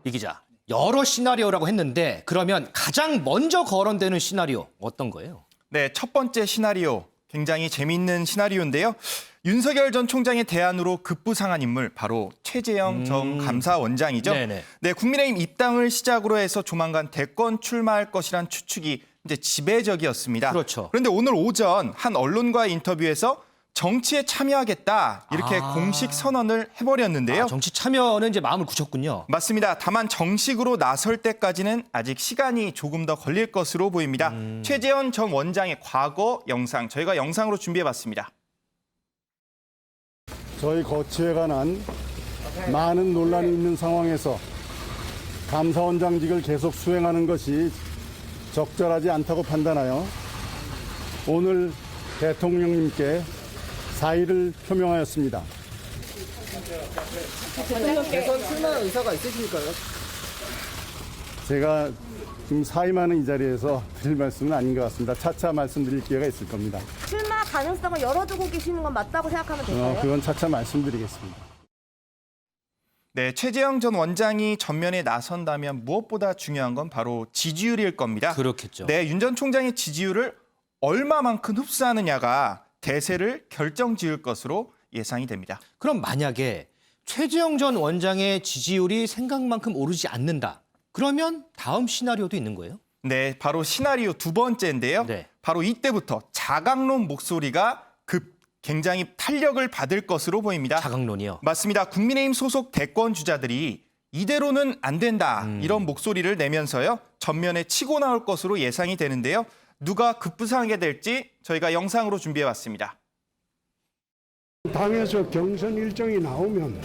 이 기자, 여러 시나리오라고 했는데 그러면 가장 먼저 거론되는 시나리오 어떤 거예요? 네, 첫 번째 시나리오 굉장히 재미있는 시나리오인데요. 윤석열 전 총장의 대안으로 급부상한 인물 바로 최재형 전 감사원장이죠. 네네. 네, 국민의힘 입당을 시작으로 해서 조만간 대권 출마할 것이란 추측이 이제 지배적이었습니다. 그렇죠. 그런데 오늘 오전 한 언론과의 인터뷰에서 정치에 참여하겠다 이렇게 공식 선언을 해버렸는데요. 정치 참여는 이제 마음을 굳혔군요. 맞습니다. 다만 정식으로 나설 때까지는 아직 시간이 조금 더 걸릴 것으로 보입니다. 최재현 전 원장의 과거 영상 저희가 영상으로 준비해봤습니다. 저희 거취에 관한 많은 논란이 있는 상황에서 감사원장직을 계속 수행하는 것이 적절하지 않다고 판단하여 오늘 대통령님께 사의를 표명하였습니다. 대통령 대선 출마 의사가 있으십니까요? 제가 지금 사의하는 이 자리에서 드릴 말씀은 아닌 것 같습니다. 차차 말씀드릴 기회가 있을 겁니다. 출마 가능성을 열어두고 계시는 건 맞다고 생각하면 될까요? 그건 차차 말씀드리겠습니다. 네, 최재형 전 원장이 전면에 나선다면 무엇보다 중요한 건 바로 지지율일 겁니다. 그렇겠죠. 네, 윤 전 총장의 지지율을 얼마만큼 흡수하느냐가 대세를 결정지을 것으로 예상이 됩니다. 그럼 만약에 최재형 전 원장의 지지율이 생각만큼 오르지 않는다. 그러면 다음 시나리오도 있는 거예요? 네, 바로 시나리오 두 번째인데요. 네. 바로 이때부터 자강론 목소리가 굉장히 탄력을 받을 것으로 보입니다. 자강론이요. 맞습니다. 국민의힘 소속 대권 주자들이 이대로는 안 된다 이런 목소리를 내면서요. 전면에 치고 나올 것으로 예상이 되는데요. 누가 급부상하게 될지 저희가 영상으로 준비해왔습니다. 당에서 경선 일정이 나오면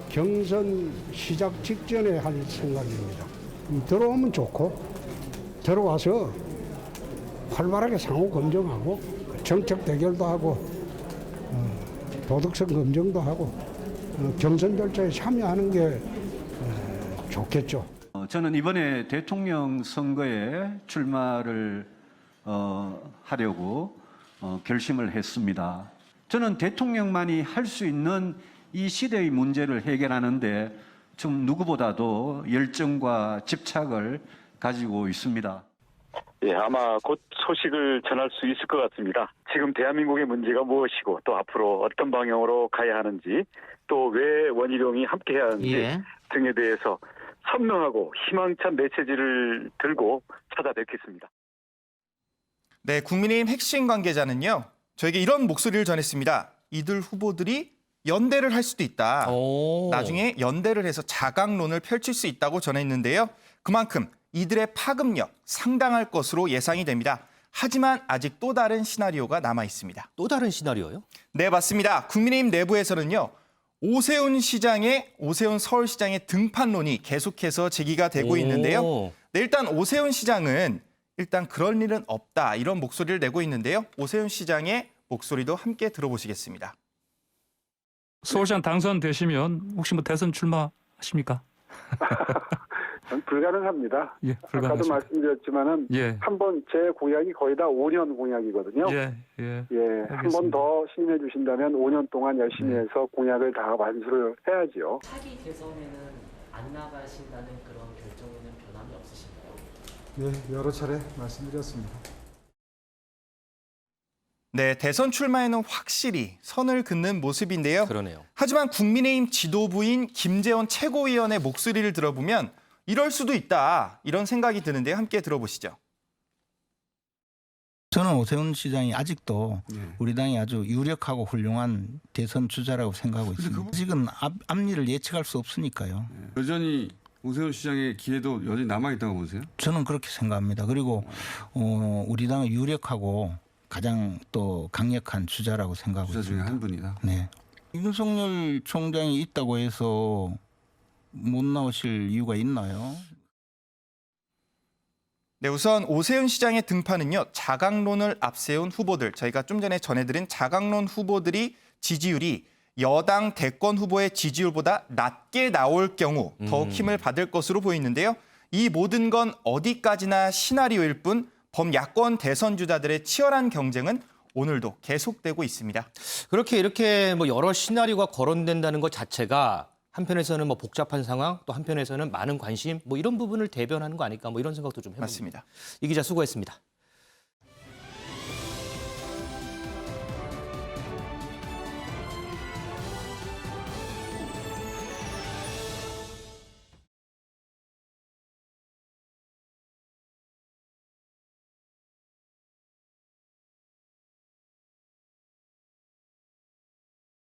경선 시작 직전에 할 생각입니다. 들어오면 좋고 들어와서 활발하게 상호 검증하고 정책 대결도 하고 도덕성 검증도 하고 경선 절차에 참여하는 게 좋겠죠. 저는 이번에 대통령 선거에 출마를 하려고 결심을 했습니다. 저는 대통령만이 할 수 있는 이 시대의 문제를 해결하는데 좀 누구보다도 열정과 집착을 가지고 있습니다. 예, 아마 곧 소식을 전할 수 있을 것 같습니다. 지금 대한민국의 문제가 무엇이고 또 앞으로 어떤 방향으로 가야 하는지 또 왜 원희룡이 함께해야 하는지 등에 대해서 선명하고 희망찬 메시지를 들고 찾아뵙겠습니다. 네, 국민의힘 핵심 관계자는요. 저에게 이런 목소리를 전했습니다. 이들 후보들이 연대를 할 수도 있다. 나중에 연대를 해서 자강론을 펼칠 수 있다고 전했는데요. 그만큼 이들의 파급력 상당할 것으로 예상이 됩니다. 하지만 아직 또 다른 시나리오가 남아 있습니다. 또 다른 시나리오요? 네, 맞습니다. 국민의힘 내부에서는요. 오세훈 서울시장의 등판론이 계속해서 제기가 되고 있는데요. 네, 일단 오세훈 시장은 그럴 일은 없다 이런 목소리를 내고 있는데요. 오세훈 시장의 목소리도 함께 들어보시겠습니다. 서울시장 당선되시면 혹시 뭐 대선 출마하십니까? 불가능합니다. 예, 아까도 불가능하십니까? 말씀드렸지만은 예. 한번 제 공약이 거의 다 5년 공약이거든요. 예. 한 번 더 신임해 주신다면 5년 동안 열심히 해서 공약을 다 완수를 해야죠. 차기 대선에는 안 나가신다는 그런 결정에는 변함이 없으신가요? 네, 여러 차례 말씀드렸습니다. 네, 대선 출마에는 확실히 선을 긋는 모습인데요. 그러네요. 하지만 국민의힘 지도부인 김재원 최고위원의 목소리를 들어보면 이럴 수도 있다 이런 생각이 드는데 함께 들어보시죠. 저는 오세훈 시장이 아직도 우리 당이 아주 유력하고 훌륭한 대선 주자라고 생각하고 있습니다. 아직은 앞일을 예측할 수 없으니까요. 여전히 오세훈 시장의 기회도 여전히 남아있다고 보세요? 저는 그렇게 생각합니다. 그리고 우리 당의 유력하고 가장 또 강력한 주자라고 생각하고 주자 중에 있습니다. 한 분이다. 네. 윤석열 총장이 있다고 해서 못 나오실 이유가 있나요? 네, 우선 오세훈 시장의 등판은요. 자강론을 앞세운 후보들, 저희가 좀 전에 전해드린 자강론 후보들이 지지율이 여당 대권 후보의 지지율보다 낮게 나올 경우 더욱 힘을 받을 것으로 보이는데요. 이 모든 건 어디까지나 시나리오일 뿐 범야권 대선 주자들의 치열한 경쟁은 오늘도 계속되고 있습니다. 그렇게 이렇게 뭐 여러 시나리오가 거론된다는 것 자체가 한편에서는 뭐 복잡한 상황, 또 한편에서는 많은 관심, 뭐 이런 부분을 대변하는 거 아닐까, 뭐 이런 생각도 좀 해봅니다. 맞습니다. 이 기자 수고했습니다.